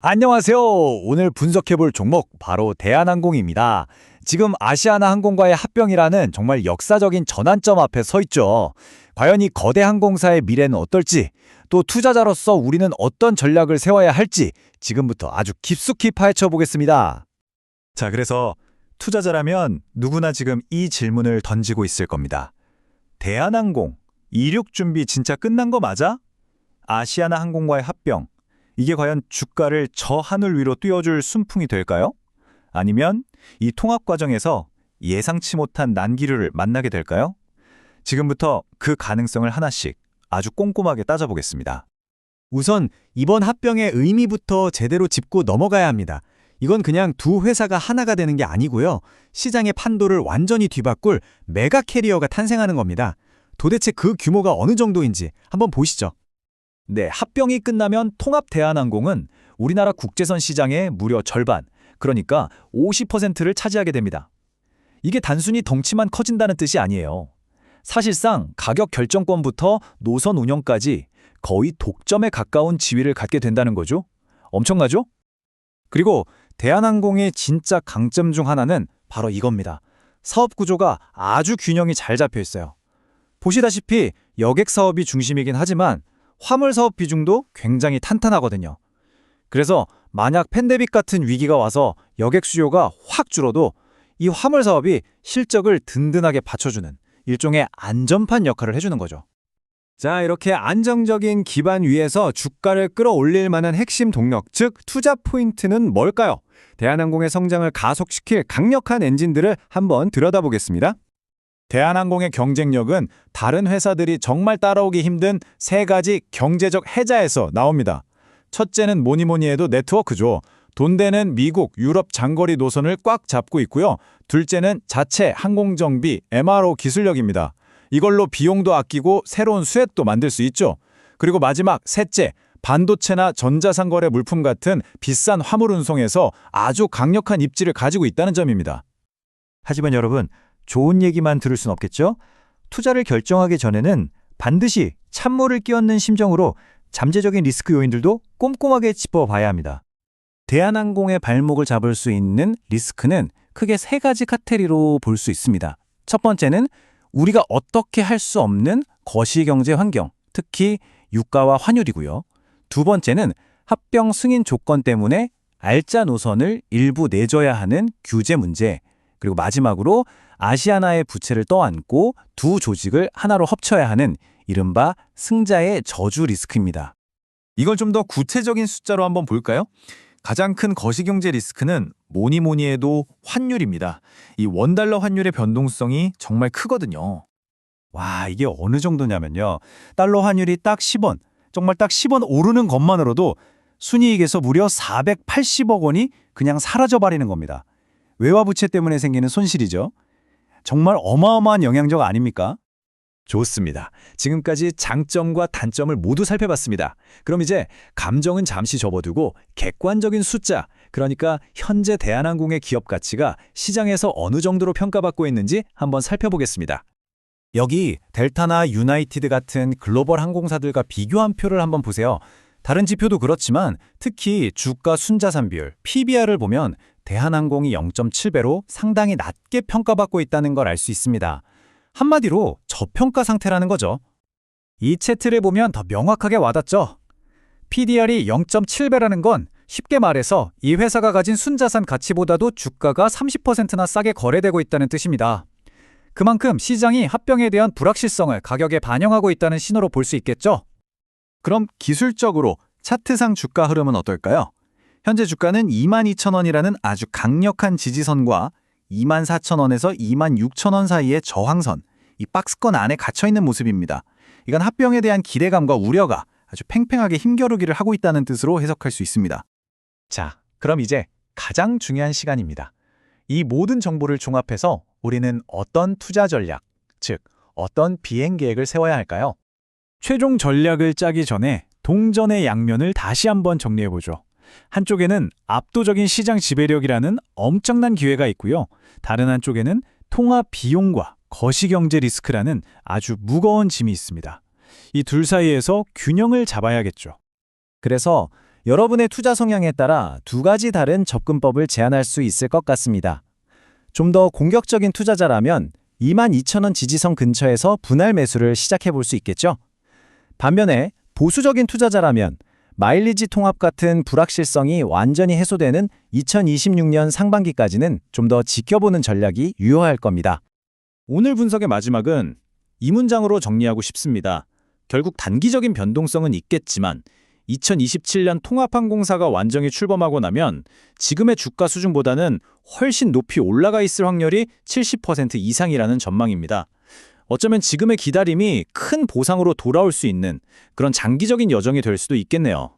안녕하세요. 오늘 분석해볼 종목 바로 대한항공입니다. 지금 아시아나 항공과의 합병이라는 정말 역사적인 전환점 앞에 서 있죠. 과연 이 거대 항공사의 미래는 어떨지, 또 투자자로서 우리는 어떤 전략을 세워야 할지 지금부터 아주 깊숙이 파헤쳐 보겠습니다. 자, 그래서 투자자라면 누구나 지금 이 질문을 던지고 있을 겁니다. 대한항공, 이륙 준비 진짜 끝난 거 맞아? 아시아나 항공과의 합병, 이게 과연 주가를 저 하늘 위로 띄워줄 순풍이 될까요? 아니면 이 통합 과정에서 예상치 못한 난기류를 만나게 될까요? 지금부터 그 가능성을 하나씩 아주 꼼꼼하게 따져보겠습니다. 우선 이번 합병의 의미부터 제대로 짚고 넘어가야 합니다. 이건 그냥 두 회사가 하나가 되는 게 아니고요. 시장의 판도를 완전히 뒤바꿀 메가 캐리어가 탄생하는 겁니다. 도대체 그 규모가 어느 정도인지 한번 보시죠. 네, 합병이 끝나면 통합 대한항공은 우리나라 국제선 시장의 무려 절반, 그러니까 50%를 차지하게 됩니다. 이게 단순히 덩치만 커진다는 뜻이 아니에요. 사실상 가격 결정권부터 노선 운영까지 거의 독점에 가까운 지위를 갖게 된다는 거죠. 엄청나죠? 그리고 대한항공의 진짜 강점 중 하나는 바로 이겁니다. 사업 구조가 아주 균형이 잘 잡혀 있어요. 보시다시피 여객 사업이 중심이긴 하지만 화물 사업 비중도 굉장히 탄탄하거든요. 그래서 만약 팬데믹 같은 위기가 와서 여객 수요가 확 줄어도 이 화물 사업이 실적을 든든하게 받쳐주는 일종의 안전판 역할을 해주는 거죠. 자, 이렇게 안정적인 기반 위에서 주가를 끌어올릴 만한 핵심 동력, 즉 투자 포인트는 뭘까요? 대한항공의 성장을 가속시킬 강력한 엔진들을 한번 들여다보겠습니다. 대한항공의 경쟁력은 다른 회사들이 정말 따라오기 힘든 세 가지 경제적 해자에서 나옵니다. 첫째는 뭐니 해도 네트워크죠. 돈 되는 미국, 유럽 장거리 노선을 꽉 잡고 있고요. 둘째는 자체 항공정비, MRO 기술력입니다. 이걸로 비용도 아끼고 새로운 수혜도 만들 수 있죠. 그리고 마지막 셋째, 반도체나 전자상거래 물품 같은 비싼 화물 운송에서 아주 강력한 입지를 가지고 있다는 점입니다. 하지만 여러분, 좋은 얘기만 들을 순 없겠죠? 투자를 결정하기 전에는 반드시 찬물을 끼얹는 심정으로 잠재적인 리스크 요인들도 꼼꼼하게 짚어봐야 합니다. 대한항공의 발목을 잡을 수 있는 리스크는 크게 세 가지 카테고리로 볼 수 있습니다. 첫 번째는 우리가 어떻게 할 수 없는 거시경제 환경, 특히 유가와 환율이고요. 두 번째는 합병 승인 조건 때문에 알짜 노선을 일부 내줘야 하는 규제 문제, 그리고 마지막으로 아시아나의 부채를 떠안고 두 조직을 하나로 합쳐야 하는 이른바 승자의 저주 리스크입니다. 이걸 좀 더 구체적인 숫자로 한번 볼까요? 가장 큰 거시경제 리스크는 뭐니 해도 환율입니다. 이 원달러 환율의 변동성이 정말 크거든요. 와, 이게 어느 정도냐면요. 달러 환율이 딱 10원, 정말 딱 10원 오르는 것만으로도 순이익에서 무려 480억 원이 그냥 사라져버리는 겁니다. 외화 부채 때문에 생기는 손실이죠. 정말 어마어마한 영향력 아닙니까? 좋습니다. 지금까지 장점과 단점을 모두 살펴봤습니다. 그럼 이제 감정은 잠시 접어두고 객관적인 숫자, 그러니까 현재 대한항공의 기업 가치가 시장에서 어느 정도로 평가받고 있는지 한번 살펴보겠습니다. 여기 델타나 유나이티드 같은 글로벌 항공사들과 비교한 표를 한번 보세요. 다른 지표도 그렇지만 특히 주가 순자산 비율, PBR을 보면 대한항공이 0.7배로 상당히 낮게 평가받고 있다는 걸 알 수 있습니다. 한마디로 저평가 상태라는 거죠. 이 차트를 보면 더 명확하게 와닿죠. PDR이 0.7배라는 건 쉽게 말해서 이 회사가 가진 순자산 가치보다도 주가가 30%나 싸게 거래되고 있다는 뜻입니다. 그만큼 시장이 합병에 대한 불확실성을 가격에 반영하고 있다는 신호로 볼 수 있겠죠. 그럼 기술적으로 차트상 주가 흐름은 어떨까요? 현재 주가는 22,000원이라는 아주 강력한 지지선과 24,000원에서 26,000원 사이의 저항선, 이 박스권 안에 갇혀있는 모습입니다. 이건 합병에 대한 기대감과 우려가 아주 팽팽하게 힘겨루기를 하고 있다는 뜻으로 해석할 수 있습니다. 자, 그럼 이제 가장 중요한 시간입니다. 이 모든 정보를 종합해서 우리는 어떤 투자 전략, 즉 어떤 비행 계획을 세워야 할까요? 최종 전략을 짜기 전에 동전의 양면을 다시 한번 정리해보죠. 한쪽에는 압도적인 시장 지배력이라는 엄청난 기회가 있고요. 다른 한쪽에는 통합 비용과 거시경제 리스크라는 아주 무거운 짐이 있습니다. 이 둘 사이에서 균형을 잡아야겠죠. 그래서 여러분의 투자 성향에 따라 두 가지 다른 접근법을 제안할 수 있을 것 같습니다. 좀 더 공격적인 투자자라면 22,000원 지지선 근처에서 분할 매수를 시작해 볼 수 있겠죠. 반면에 보수적인 투자자라면 마일리지 통합 같은 불확실성이 완전히 해소되는 2026년 상반기까지는 좀 더 지켜보는 전략이 유효할 겁니다. 오늘 분석의 마지막은 이 문장으로 정리하고 싶습니다. 결국 단기적인 변동성은 있겠지만 2027년 통합항공사가 완전히 출범하고 나면 지금의 주가 수준보다는 훨씬 높이 올라가 있을 확률이 70% 이상이라는 전망입니다. 어쩌면 지금의 기다림이 큰 보상으로 돌아올 수 있는 그런 장기적인 여정이 될 수도 있겠네요.